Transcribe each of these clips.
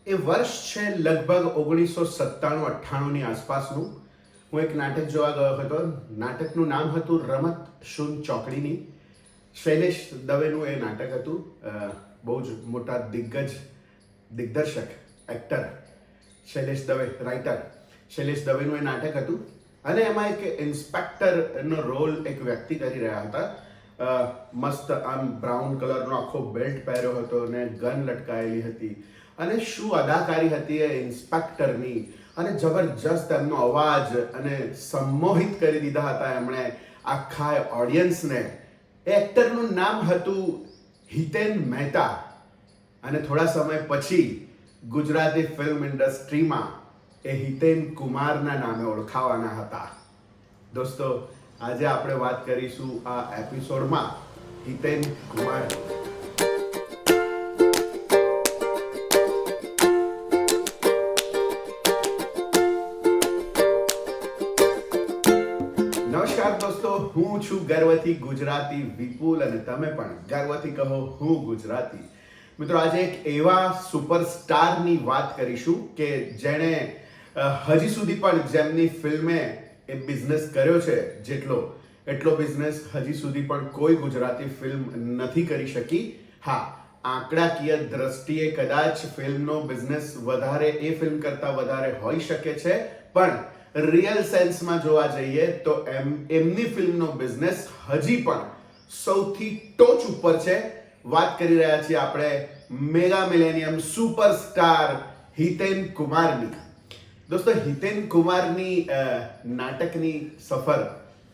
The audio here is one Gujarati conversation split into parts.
એ વર્ષ છે લગભગ 1997-98ની આસપાસનું. હું એક નાટક જોવા ગયો હતો. નાટકનું નામ હતું રમત શૂન ચોકડીની. શૈલેષ દવેનું એ નાટક હતું. બહુ જ મોટા દિગ્દર્શક એક્ટર શૈલેષ દવે, રાઇટર શૈલેષ દવેનું એ નાટક હતું. અને એમાં એક ઇન્સ્પેક્ટરનો રોલ એક વ્યક્તિ કરી રહ્યા હતા. મસ્ત આમ બ્રાઉન કલરનો આખો બેલ્ટ પહેર્યો હતો અને ગન લટકાયેલી હતી. અને શું અદાકારી હતી એ ઇન્સ્પેક્ટરની! અને જબરજસ્ત એમનો અવાજ, અને સંમોહિત કરી દીધા હતા એમણે આખા ઓડિયન્સને. એ એક્ટરનું નામ હતું હિતેન મહેતા. અને થોડા સમય પછી ગુજરાતી ફિલ્મ ઇન્ડસ્ટ્રીમાં એ હિતેન કુમારના નામે ઓળખાવાના હતા. દોસ્તો, આજે આપણે વાત કરીશું આ એપિસોડમાં હિતેન કુમાર. નમસ્કાર દોસ્તો, હું છું ગર્વથી ગુજરાતી વિપુલ, અને તમે પણ ગર્વથી કહો હું ગુજરાતી. મિત્રો, આજે એક એવા સુપરસ્ટારની વાત કરીશું કે જેણે હજી સુધી પણ જેમની ફિલ્મે એ બિઝનેસ કર્યો છે એટલો બિઝનેસ હજી સુધી પણ કોઈ ગુજરાતી ફિલ્મ નથી કરી શકી. હા, આંકડાકીય દ્રષ્ટિએ કદાચ ફિલ્મનો બિઝનેસ વધારે એ ફિલ્મ કરતાં વધારે હોઈ શકે છે, પણ રિયલ સેન્સમાં જોવા જઈએ તો એમની ફિલ્મનો બિઝનેસ હજી પણ સૌથી ટોચ ઉપર છે. વાત કરી રહ્યા છીએ આપણે મેગા મિલેનિયમ સુપરસ્ટાર હિતેન કુમારની. દોસ્તો, હિતેન કુમારની નાટકની સફર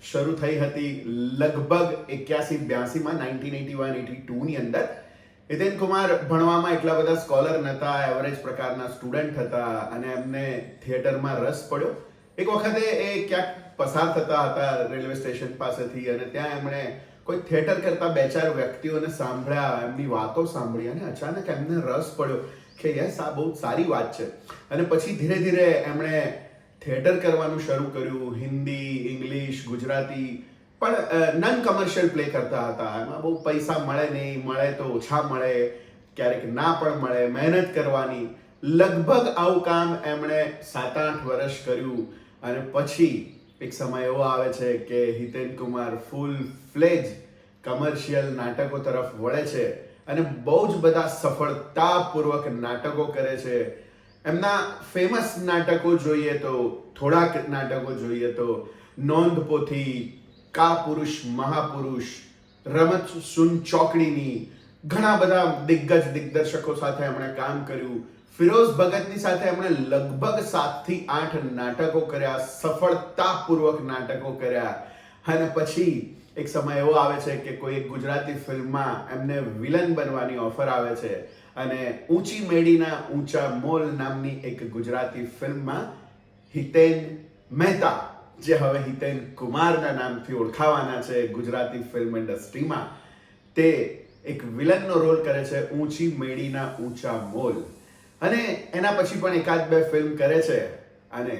શરૂ થઈ હતી લગભગ 81-82માં, 1981-82ની અંદર. હિતેન કુમાર ભણવામાં એટલા બધા સ્કોલર નહોતા, એવરેજ પ્રકારના સ્ટુડન્ટ હતા, અને એમને થિયેટરમાં રસ પડ્યો. એક વખતે એ ક્યાંક પસાર થતા હતા રેલવે સ્ટેશન પાસેથી, અને ત્યાં એમણે કોઈ થિયેટર કરતા 2-4 વ્યક્તિઓને સાંભળ્યા, એમની વાતો સાંભળી, અને અચાનક એમને રસ પડ્યો કે યસ, આ બહુ સારી વાત છે. અને પછી ધીરે ધીરે એમણે થિયેટર કરવાનું શરૂ કર્યું. હિન્દી, ઇંગ્લિશ, ગુજરાતી, પણ નન કમર્શિયલ પ્લે કરતા હતા. એમાં બહુ પૈસા મળે નહીં, મળે તો ઓછા મળે, ક્યારેક ના પણ મળે, મહેનત કરવાની. લગભગ આવું કામ એમણે 7-8 વર્ષ કર્યું. અને પછી એક સમય એવો આવે છે કે હિતેન કુમાર ફૂલ ફ્લેજ કમર્શિયલ નાટકો તરફ વળે છે, અને બહુ જ બધા સફળતાપૂર્વક નાટકો કરે છે. એમના ફેમસ નાટકો જોઈએ તો, થોડાક નાટકો જોઈએ તો, નોંધપોથી, કા પુરુષ મહાપુરુષ, રમત શૂન ચોકડીની, ઘણા બધા દિગ્દર્શકો સાથે એમણે કામ કર્યું. ફિરોઝ ભગતની સાથે એમણે લગભગ 7-8 નાટકો કર્યા, સફળતાપૂર્વક નાટકો કર્યા. અને પછી એક સમય એવો આવે છે કે કોઈ એક ગુજરાતી ફિલ્મમાં એમને વિલન બનવાની ઓફર આવે છે, અને ઊંચી મેડીના ઊંચા મોલ નામની એક ગુજરાતી ફિલ્મમાં હિતેન મહેતા, જે હવે હિતેન કુમારના નામથી ઓળખાવાના છે ગુજરાતી ફિલ્મ ઇન્ડસ્ટ્રીમાં, તે એક વિલનનો રોલ કરે છે, ઊંચી મેડીના ઊંચા મોલ. અને એના પછી પણ 1-2 ફિલ્મ કરે છે, અને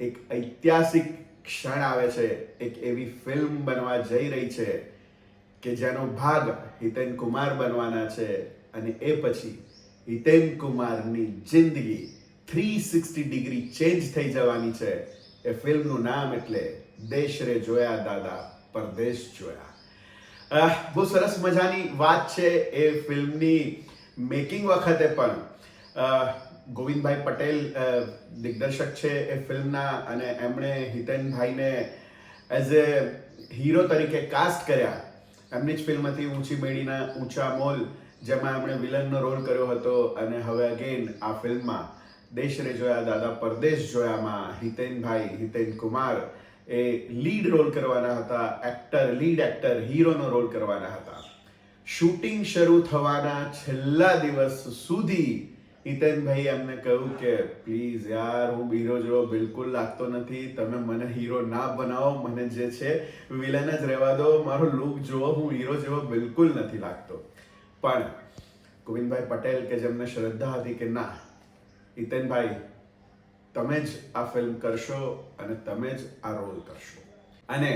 એક ઐતિહાસિક ક્ષણ આવે છે. એક એવી ફિલ્મ બનવા જઈ રહી છે કે જેનો ભાગ હિતેન કુમાર બનવાના છે, અને એ પછી હિતેન કુમારની જિંદગી 360 ડિગ્રી ચેન્જ થઈ જવાની છે. એ ફિલ્મનું નામ એટલે દેશ રે જોયા દાદા, પરદેશ જોયા. બહુ સરસ મજાની વાત છે. એ ફિલ્મની મેકિંગ વખતે પણ ગોવિંદભાઈ પટેલ દિગ્દર્શક છે એ ફિલ્મના, અને એમણે હિતેનભાઈને એઝ એ હીરો તરીકે કાસ્ટ કર્યા. એમની જ ફિલ્મ હતી ઊંચી મેડીના ઊંચા મોલ, જેમાં એમણે વિલનનો રોલ કર્યો હતો. અને હવે અગેન આ ફિલ્મમાં દેશ રે જોયા દાદા, પરદેશ જોયામાં હિતેન કુમાર એ લીડ રોલ કરવાના હતા. લીડ એક્ટર, હીરોનો રોલ કરવાના હતા. શૂટિંગ શરૂ થવાના છેલ્લા દિવસ સુધી હિતેનભાઈ એમને કહ્યું કે પ્લીઝ યાર, હું હીરો જેવો બિલકુલ લાગતો નથી, તમે મને હીરો ના બનાવો, મને જે છે વિલન જ રહેવા દો, મારો લુક જુઓ, હું હીરો જેવો બિલકુલ નથી લાગતો. પણ ગોવિંદભાઈ પટેલ, કે જેમને શ્રદ્ધા હતી કે ના, હિતેનભાઈ, તમે જ આ ફિલ્મ કરશો અને તમે જ આ રોલ કરશો. અને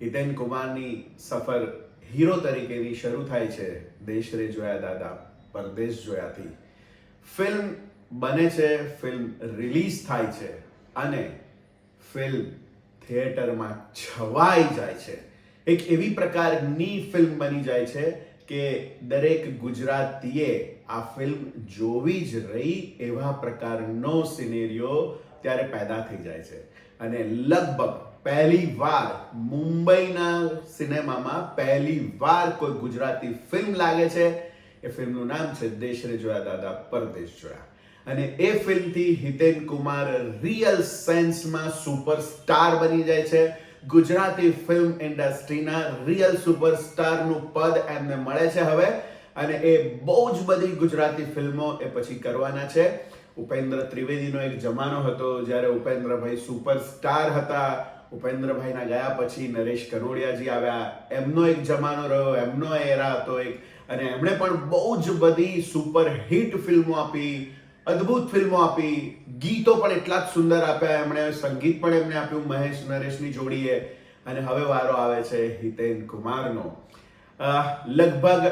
હિતેન કુમારની સફર હીરો તરીકેની શરૂ થાય છે દેશ રે જોયા દાદા, પરદેશ જોયાથી. ફિલ્મ બને છે, ફિલ્મ રિલીઝ થાય છે અને ફિલ્મ થિયેટરમાં છવાઈ જાય છે. એક એવી પ્રકારની ફિલ્મ બની જાય છે કે દરેક ગુજરાતીએ આ ફિલ્મ જોવી જ રહી એવા પ્રકારનો સિનેરિયો ત્યારે પેદા થઈ જાય છે. અને લગભગ પહેલી વાર મુંબઈના સિનેમામાં પહેલી વાર કોઈ ગુજરાતી ફિલ્મ લાગે છે. એ ફિલ્મનું નામ છે દેશ રે જોયા દાદા પરદેશ જોયા. અને એ ફિલ્મથી હિતેન કુમાર રિયલ સેન્સમાં સુપરસ્ટાર બની જાય છે. ગુજરાતી ફિલ્મ ઇન્ડસ્ટ્રીના રિયલ સુપરસ્ટારનું પદ એમને મળે છે હવે. અને એ બહુ જ બધી ગુજરાતી ફિલ્મો એ પછી કરવાના છે. ઉપેન્દ્ર ત્રિવેદીનો એક જમાનો હતો જ્યારે ઉપેન્દ્રભાઈ સુપરસ્ટાર હતા. ઉપેન્દ્રભાઈના ગયા પછી નરેશ કનોડિયાજી આવ્યા. એમનો એક જમાનો રહ્યો, એમનો એરા હતો એક. અને એમણે પણ બહુ જ બધી સુપર હિટ ફિલ્મો આપી, અદ્ભુત ફિલ્મો આપી, ગીતો પણ એટલા જ સુંદર આપ્યા એમણે, સંગીત પણ એમને આપ્યું મહેશ નરેશની જોડીએ. અને હવે વારો આવે છે હિતેન કુમારનો. લગભગ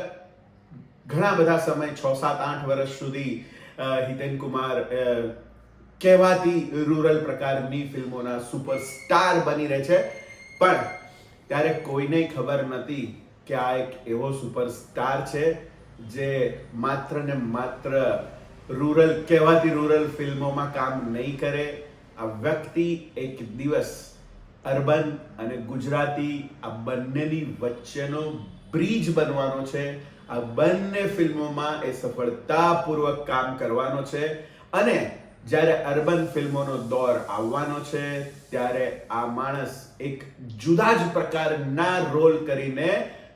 ઘણા બધા સમય 6, 7, 8 વર્ષ સુધી હિતેન કુમાર કહેવાતી રૂરલ પ્રકારની ફિલ્મોના સુપરસ્ટાર બની રહે છે. પણ ત્યારે કોઈને ખબર નથી કે આ એક એવો સુપરસ્ટાર છે જે માત્ર ને માત્ર કહેવાતી રૂરલ ફિલ્મોમાં કામ નહીં કરે. આ વ્યક્તિ એક દિવસ અર્બન અને ગુજરાતી આ બંનેની વચ્ચેનો બ્રિજ બનવાનો છે. આ બંને ફિલ્મોમાં એ સફળતાપૂર્વક કામ કરવાનો છે. અને જ્યારે અર્બન ફિલ્મોનો દોર આવવાનો છે ત્યારે આ માણસ એક જુદા જ પ્રકારના રોલ કરીને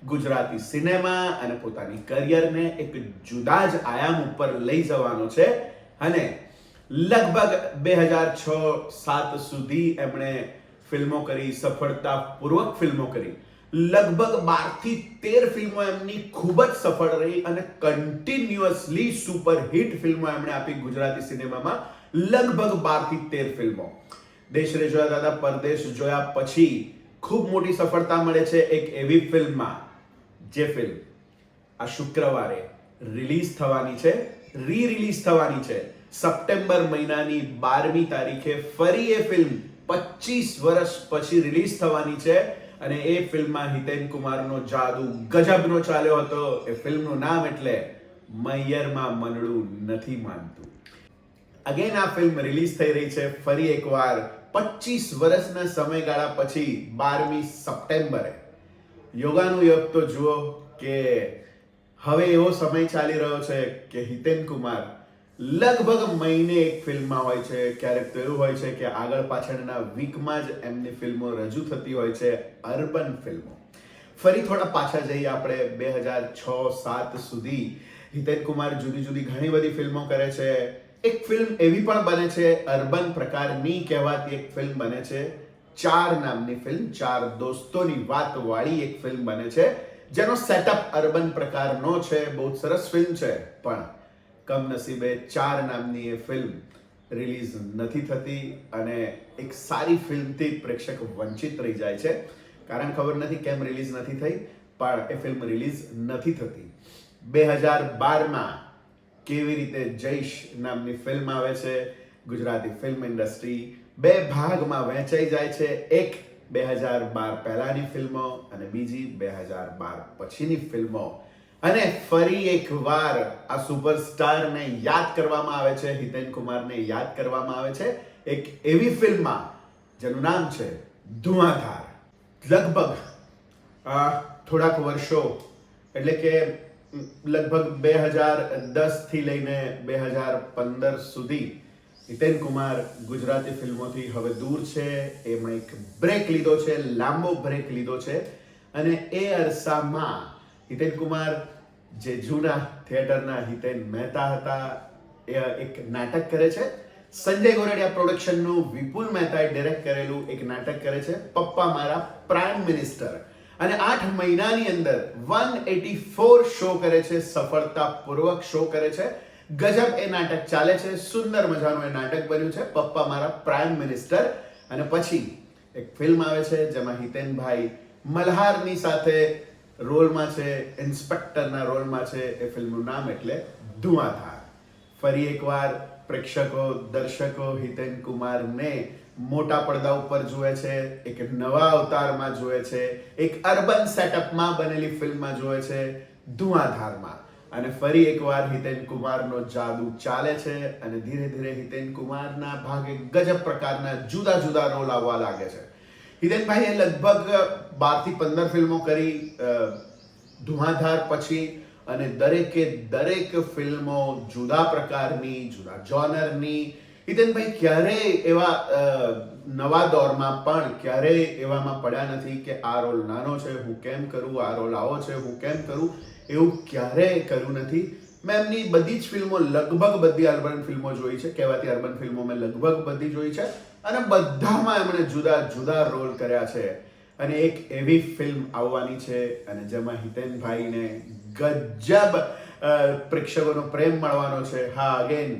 ગુજરાતી સિનેમા અને પોતાની કરિયરને એક જુદા જ આયામ ઉપર લઈ જવાનો છે. અને લગભગ 2006-07 સુધી એમણે ફિલ્મો કરી, સફળતાપૂર્વક ફિલ્મો કરી. લગભગ 12 થી 13 ફિલ્મો એમની ખૂબ જ સફળ રહી અને કન્ટિન્યુઅસલી સુપર હિટ ફિલ્મો એમણે આપી ગુજરાતી સિનેમામાં. લગભગ 12 થી 13 ફિલ્મો. દેશ રે જોયા દાદા પરદેશ જોયા પછી ખૂબ મોટી સફળતા મળે છે એક એવી ફિલ્મમાં, જે ફિલ્મ આ શુક્રવારે રિલીઝ થવાની છે, રિલીઝ થવાની છે સપ્ટેમ્બર મહિનાની 12મી તારીખે. ફરી એ ફિલ્મ 25 વર્ષ પછી રિલીઝ થવાની છે. અને એ ફિલ્મમાં હિતેન કુમારનો જાદુ ગજબનો ચાલ્યો હતો. એ ફિલ્મનું નામ એટલે મૈયરમાં મનડું નથી માનતું. અગેન આ ફિલ્મ રિલીઝ થઈ રહી છે ફરી એકવાર 25 વર્ષના સમયગાળા પછી 12મી સપ્ટેમ્બરે. યોગાનું યોગ તો જુઓ કે હવે એવો સમય ચાલી રહ્યો છે કે હિતેન કુમાર લગભગ મહિને એક ફિલ્મમાં હોય છે. ક્યારેક તો એવું હોય છે કે આગળ પાછળના વીકમાં જ એમની ફિલ્મો રજૂ થતી હોય છે, અર્બન ફિલ્મો. ફરી થોડા પાછા જઈએ આપણે 2006-07 સુધી. હિતેન કુમાર જુદી જુદી ઘણી બધી ફિલ્મો કરે છે. એક ફિલ્મ એવી પણ બને છે, અર્બન પ્રકારની કહેવાતી એક ફિલ્મ બને છે, 4 નામની ફિલ્મ. 4 દોસ્તોની વાત વાળી એક ફિલ્મ બને છે જેનો સેટઅપ અર્બન પ્રકારનો છે. બહુ સરસ ફિલ્મ છે. પણ કમનસીબે 4 નામની એ ફિલ્મ રિલીઝ નથી થતી અને એક સારી ફિલ્મથી પ્રેક્ષક વંચિત રહી જાય છે. કારણ ખબર નથી કેમ રિલીઝ નથી થઈ, પણ એ ફિલ્મ રિલીઝ નથી થતી. 2012માં કેવી રીતે જઈશ નામની ફિલ્મ આવે છે. ગુજરાતી ફિલ્મ ઇન્ડસ્ટ્રી 2 ભાગમાં વહેંચાઈ જાય છે. એક 2012 પહેલાની ફિલ્મો અને બીજી 2012 પછીની ફિલ્મો. અને ફરી એકવાર આ સુપરસ્ટારને યાદ કરવામાં આવે છે, હિતેન કુમારને યાદ કરવામાં આવે છે એક એવી ફિલ્મમાં જેનું નામ છે ધુઆંધાર. લગભગ થોડાક વર્ષો એટલે કે લગભગ 2010 થી લઈને 2015 સુધી હિતેન કુમાર ગુજરાતી ફિલ્મોથી હવે દૂર છે. એમણે એક બ્રેક લીધો છે, લાંબો બ્રેક લીધો છે. અને એ અરસામાં હિતેન કુમાર જે જૂના થિયેટરના હિતેન મહેતા હતા, એ એક નાટક કરે છે. સંજય ગોરડિયા પ્રોડક્શનનું વિપુલ મહેતાએ ડિરેક્ટ કરેલું એક નાટક કરે છે, પપ્પા મારા પ્રાઇમ મિનિસ્ટર. અને 8 મહિનાની અંદર 184 શો કરે છે, સફળતાપૂર્વક શો કરે છે. ગજબ એ નાટક ચાલે છે. સુંદર મજાનું એ નાટક બન્યું છે, પપ્પા મારા પ્રાઇમ મિનિસ્ટર. અને પછી એક ફિલ્મ આવે છે જેમાં હિતેનભાઈ મલ્હારની સાથે રોલમાં છે, ઇન્સ્પેક્ટરના રોલમાં છે. એ ફિલ્મનું નામ એટલે ધુઆંધાર. ફરી એકવાર પ્રેક્ષકો દર્શકો હિતેન કુમારને મોટા પડદા ઉપર જુએ છે, એક નવા અવતારમાં જુએ છે, એક અર્બન સેટઅપમાં બનેલી ફિલ્મમાં જુએ છે, ધુઆંધારમાં. અને ફરી એકવાર હિતેન કુમારનો જાદુ ચાલે છે અને ધીરે ધીરે હિતેન કુમારના ભાગે ગજબ પ્રકારના જુદા જુદા રોલ આવવા લાગે છે. હિતેનભાઈએ લગભગ 12 થી 15 ફિલ્મો કરી ધુઆંધાર પછી, અને દરેક ફિલ્મો જુદા પ્રકારની, જુદા જોનરની. હિતેનભાઈ ક્યારેય એવા નવા દોરમાં પણ ક્યારેય એવામાં પડ્યા નથી કે આ રોલ નાનો છે હું કેમ કરું, આ રોલ આવો છે હું કેમ કરું, એવું ક્યારેય કર્યું નથી. મેં એમની બધી જ ફિલ્મો, લગભગ બધી અર્બન ફિલ્મો જોઈ છે, કહેવાતી અર્બન ફિલ્મો મેં લગભગ બધી જોઈ છે, અને બધામાં એમણે જુદા જુદા રોલ કર્યા છે. અને એક એવી ફિલ્મ આવવાની છે અને જેમાં હિતેનભાઈને ગજબ પ્રેક્ષકોનો પ્રેમ મળવાનો છે. હા, અગેન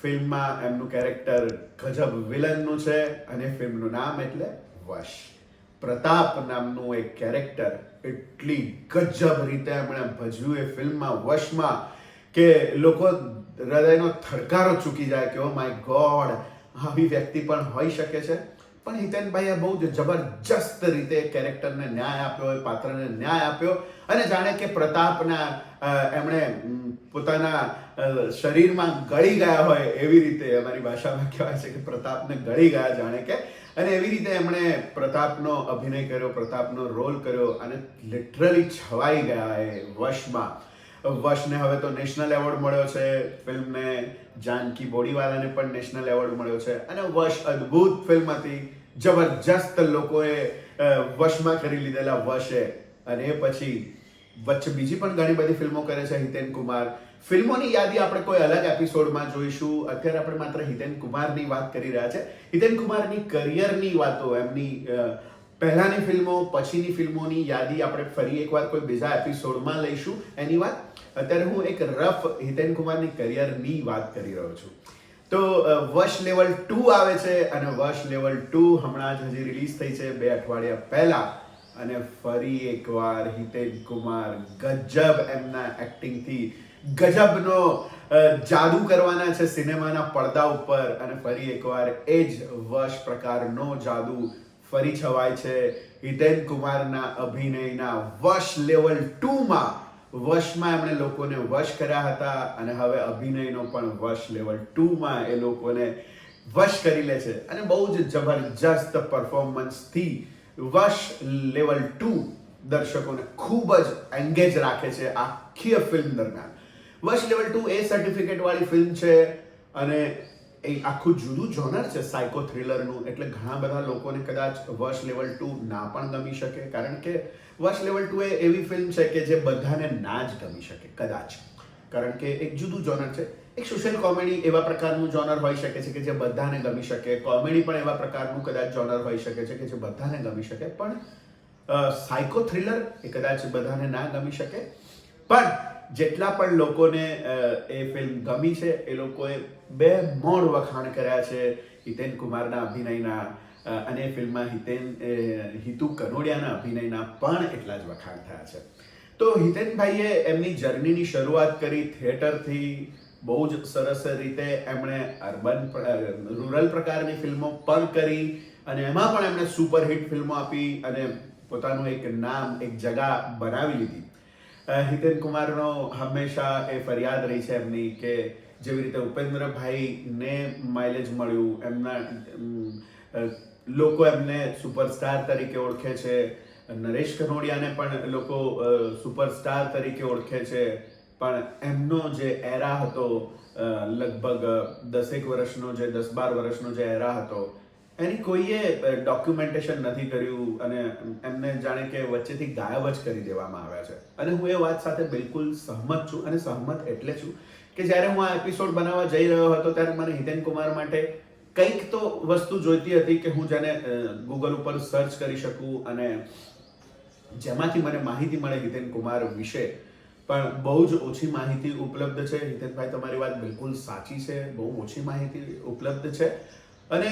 ફિલ્મમાં એમનું કેરેક્ટર ગજબ વિલનનું છે અને ફિલ્મનું નામ એટલે વશ. પ્રતાપ નામનું એક કેરેક્ટર એટલી ગજબ રીતે એમણે ભજવ્યું એ ફિલ્મમાં વશમાં કે લોકો હૃદયનો થરકારો ચૂકી જાય કે ઓ માય ગોડ, આવી વ્યક્તિ પણ હોઈ શકે છે. પણ હિતેનભાઈએ બહુ જ જબરજસ્ત રીતે કેરેક્ટરને ન્યાય આપ્યો, એ પાત્રને ન્યાય આપ્યો. અને જાણે કે પ્રતાપના એમણે પોતાના શરીરમાં ગળી ગયા હોય એવી રીતે, અમારી ભાષામાં કહેવાય છે કે પ્રતાપને ગળી ગયા જાણે કે, અને એવી રીતે એમણે પ્રતાપનો અભિનય કર્યો, પ્રતાપનો રોલ કર્યો અને લિટરલી છવાઈ ગયા એ વશમાં. વશને હવે તો નેશનલ એવોર્ડ મળ્યો છે ફિલ્મને, જાનકી બોડીવાલાને પણ નેશનલ એવોર્ડ મળ્યો છે. અને વશ અદ્ભુત ફિલ્મ હતી, જબરજસ્ત લોકોએ વશમાં કરી લીધેલા વશે. અને એ પછી વચ્ચે બીજી પણ ઘણી બધી ફિલ્મો કરે છે હિતેન કુમાર. ફિલ્મોની યાદી આપણે કોઈ અલગ એપિસોડમાં જોઈશું. અત્યારે આપણે માત્ર હિતેન કુમારની વાત કરી રહ્યા છે. હિતેન કુમારની કરિયરની વાતો, એમની પહેલાની ફિલ્મો પછીની ફિલ્મોની યાદી આપણે ફરી એકવાર કોઈ બીજા એપિસોડમાં લઈશું એની વાત. અત્યારે હું એક રફ હિતેન કુમારની કરિયરની વાત કરી રહ્યો છું. તો વશ લેવલ 2 આવે છે અને વશ લેવલ 2 હમણાં જ હજી રિલીઝ થઈ છે 2 અઠવાડિયા પહેલા. અને ફરી એકવાર હિતેન કુમાર ગજબ એમના એક્ટિંગથી ગજબનો જાદુ કરવાના છે સિનેમાના પડદા ઉપર. અને ફરી એકવાર એ જ વશ પ્રકારનો જાદુ ફરી છવાય છે હિતેન કુમારના અભિનયના વશ લેવલ 2માં. વશમાં એમણે લોકોને વશ કર્યા હતા અને હવે અભિનયનો પણ વશ લેવલ 2માં એ લોકોને વશ કરી લે છે. અને બહુ જ જબરજસ્ત પરફોર્મન્સથી વશ લેવલ 2 દર્શકોને ખૂબ જ એન્ગેજ રાખે છે આખી ફિલ્મ દરમિયાન. વશ લેવલ 2 એ સર્ટિફિકેટ વાળી ફિલ્મ છે અને એ આખું જુદું જોનર છે સાયકો થ્રિલરનું. એટલે ઘણા બધા લોકોને કદાચ વશ લેવલ 2 ના પણ ગમી શકે, કારણ કે વશ લેવલ 2 એ એવી ફિલ્મ છે કે જે બધાને ના જ ગમી શકે કદાચ, કારણ કે એક જુદું જોનર છે. એક સોશિયલ કોમેડી એવા પ્રકારનું જોનર હોઈ શકે છે કે જે બધાને ગમી શકે, કોમેડી પણ એવા પ્રકારનું કદાચ જોનર હોઈ શકે છે કે જે બધાને ગમી શકે, પણ સાયકો થ્રિલર એ કદાચ બધાને ના ગમી શકે. પણ જેટલા પણ લોકોને એ ફિલ્મ ગમી છે એ લોકોએ બે મોડ વખાણ કર્યા છે હિતેન કુમારના અભિનયના, અને એ ફિલ્મમાં હિતુ કનોડિયાના અભિનયના પણ એટલા જ વખાણ થયા છે. તો હિતેનભાઈએ એમની જર્નીની શરૂઆત કરી થિયેટરથી. બહુ જ સરસ રીતે એમણે રૂરલ પ્રકારની ફિલ્મો પણ કરી અને એમાં પણ એમણે સુપરહિટ ફિલ્મો આપી અને પોતાનું એક નામ, એક જગા બનાવી લીધી. હિતેન કુમારનો હંમેશા એ ફરિયાદ રહી છે એમની કે જેવી રીતે ઉપેન્દ્રભાઈને માઇલેજ મળ્યું, એમના લોકો એમને સુપરસ્ટાર તરીકે ઓળખે છે, નરેશ કનોડિયાને પણ લોકો સુપરસ્ટાર તરીકે ઓળખે છે, પણ એમનો જે એરા હતો લગભગ 10 વર્ષનો, જે 10-12 વર્ષનો જે એરા હતો એની કોઈએ ડોક્યુમેન્ટેશન નથી કર્યું અને એમને જાણે કે વચ્ચેથી ગાયબ જ કરી દેવામાં આવ્યા છે. અને હું એ વાત સાથે બિલકુલ સહમત છું, અને સહમત એટલે છું કે જ્યારે હું આ એપિસોડ બનાવવા જઈ રહ્યો હતો ત્યારે મને હિતેન કુમાર માટે કંઈક તો વસ્તુ જોઈતી હતી કે હું જેને ગૂગલ ઉપર સર્ચ કરી શકું અને જેમાંથી મને માહિતી મળે હિતેન કુમાર વિશે. પણ બહુ જ ઓછી માહિતી ઉપલબ્ધ છે. હિતેનભાઈ, તમારી વાત બિલકુલ સાચી છે, બહુ ઓછી માહિતી ઉપલબ્ધ છે. અને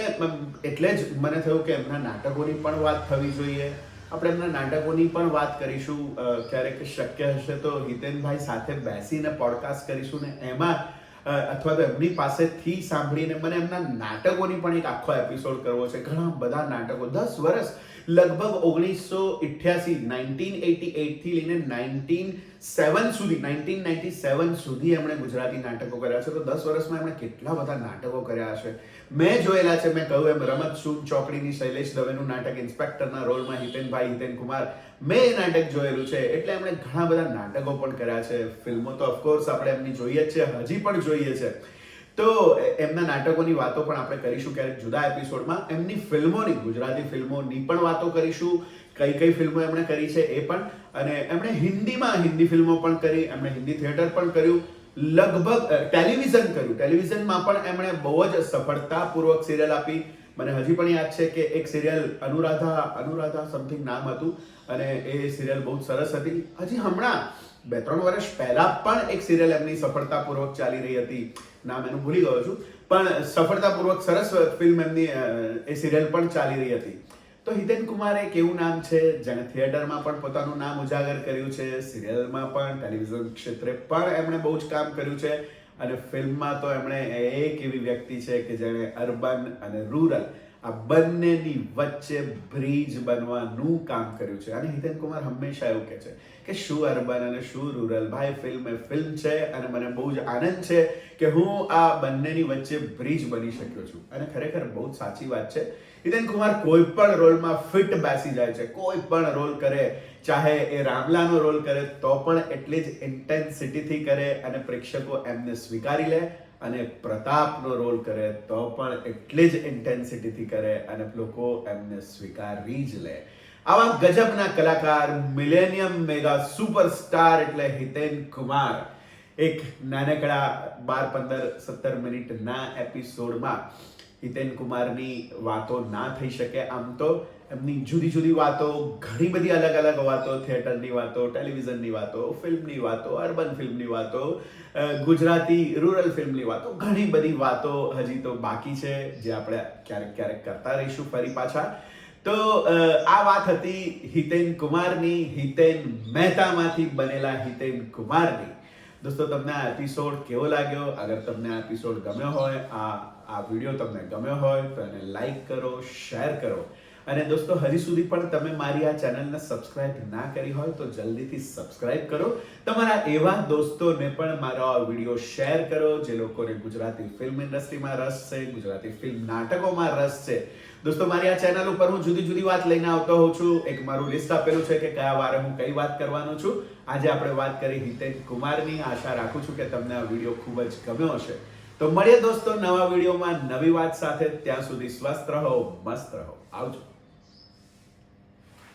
એટલે જ મને થયું કે એમના નાટકોની પણ વાત થવી જોઈએ. આપણે એમના નાટકોની પણ વાત કરીશું, ક્યારેક શક્ય હશે તો હિતેનભાઈ સાથે બેસીને પોડકાસ્ટ કરીશું ને એમાં અથવા તો એમની પાસેથી સાંભળીને મને એમના નાટકોની પણ એક આખો એપિસોડ કરવો છે. ઘણા બધા નાટકો, 10 વર્ષ, લગભગ 1988 થી લઈને 1997 સુધી એમણે ગુજરાતી નાટકો કર્યા છે. તો 10 વર્ષમાં એમણે કેટલા બધા નાટકો કર્યા હશે. મેં જોયેલા છે, મેં કહ્યું એમ રમત સૂન ચોકડીની શૈલેષ દવેનું નાટક, ઇન્સ્પેક્ટરના રોલમાં હિતેન કુમાર, મેં એ નાટક જોયેલું છે. એટલે એમણે ઘણા બધા નાટકો પણ કર્યા છે. ફિલ્મો તો ઓફકોર્સ આપણે એમની જોઈએ જ છે, હજી પણ જોઈએ છે. તો એમના નાટકોની વાતો પણ આપણે કરીશું ક્યારેક જુદા એપિસોડમાં. એમની ફિલ્મોની, ગુજરાતી ફિલ્મોની પણ વાતો કરીશું, કઈ ફિલ્મો એમણે કરી છે એ પણ. અને એમણે હિન્દી ફિલ્મો પણ કરી, એમણે હિન્દી થિયેટર પણ કર્યું, લગભગ ટેલિવિઝન કર્યું. ટેલિવિઝનમાં પણ એમણે બહુ જ સફળતાપૂર્વક સિરિયલ આપી. મને હજી પણ યાદ છે કે એક સિરિયલ અનુરાધા સમથિંગ નામ હતું, અને એ સિરિયલ બહુ સરસ હતી. હજી હમણાં 2-3 વર્ષ પહેલા પણ એક સિરિયલ એમની સફળતાપૂર્વક ચાલી રહી હતી, નામ એનું ભૂલી ગયો છું, પણ સફળતાપૂર્વક સરસ ફિલ્મ એમની એ સિરિયલ પણ ચાલી રહી હતી. તો હિતેન કુમાર એક એવું નામ છે જેણે થિયેટરમાં પણ પોતાનું નામ ઉજાગર કર્યું છે, સિરિયલમાં પણ, ટેલિવિઝન ક્ષેત્રે પણ એમણે બહુ જ કામ કર્યું છે. અને ફિલ્મમાં તો એમણે એક એવી વ્યક્તિ છે કે જેણે અર્બન અને રૂરલ આ બંનેની વચ્ચે બ્રિજ બનવાનું કામ કર્યું છે. અને હિતેન કુમાર હંમેશા એવું કહે છે કે શું અર્બન અને શું રૂરલ, ભાઈ ફિલ્મ એ ફિલ્મ છે, અને મને બહુ જ આનંદ છે કે હું આ બંનેની વચ્ચે બ્રિજ બની શક્યો છું. અને ખરેખર બહુ જ સાચી વાત છે. હિતેન કુમાર કોઈ પણ રોલમાં ફિટ બેસી જાય છે. કોઈ પણ રોલ કરે, ચાહે એ રામલાનો રોલ કરે તો પણ એટલી જ ઇન્ટેન્સિટીથી કરે અને પ્રેક્ષકો એમને સ્વીકારી લે, અને પ્રતાપનો રોલ કરે તો પણ એટલી જ ઇન્ટેન્સિટીથી કરે અને લોકો એમને સ્વીકારી જ લે. આવા ગજબના કલાકાર, મિલેનિયમ મેગા સુપરસ્ટાર એટલે હિતેન કુમાર એક નાનકડા 12-15-17 મિનિટના એપિસોડમાં હિતેન કુમારની વાતો ના થઈ શકે. આમ તો એમની જુદી વાતો, ઘણી બધી અલગ વાતો, થિયેટરની વાતો, ટેલિવિઝનની વાતો, ફિલ્મની વાતો, અર્બન ફિલ્મની વાતો, ગુજરાતી રૂરલ ફિલ્મની વાતો, ઘણી બધી વાતો હજી તો બાકી છે, જે આપણે ક્યારેક કરતા રહીશું ફરી પાછા. તો આ વાત હતી હિતેન કુમારની, હિતેન મહેતામાંથી બનેલા હિતેન કુમારની. દોસ્તો, તમને આ એપિસોડ કેવો લાગ્યો? અગર તમને આ એપિસોડ ગમ્યો હોય, આ વિડીયો તમને ગમ્યો હોય તો એને લાઈક કરો, શેર કરો. અને દોસ્તો, હજી સુધી પણ તમે મારી આ ચેનલને સબસ્ક્રાઇબ ના કરી હોય તો જલ્દીથી સબસ્ક્રાઇબ કરો. તમારા એવા દોસ્તોને પણ મારો આ વિડીયો શેર કરો જે લોકોને ગુજરાતી ફિલ્મ ઇન્ડસ્ટ્રીમાં રસ છે, ગુજરાતી ફિલ્મ નાટકોમાં રસ છે. દોસ્તો, મારી આ ચેનલ ઉપર હું જુદી વાત લઈને આવતો હોઉં છું. એક મારું લિસ્ટ આપેલું છે કે કયા વારે હું કઈ વાત કરવાનો છું. આજે આપણે વાત કરી હિતેન કુમારની. આશા રાખું છું કે તમને આ વિડીયો ખૂબ જ ગમ્યો હશે. તો મળીએ દોસ્તો નવા વિડીયોમાં નવી વાત સાથે. ત્યાં સુધી સ્વસ્થ રહો, મસ્ત રહો. આવજો.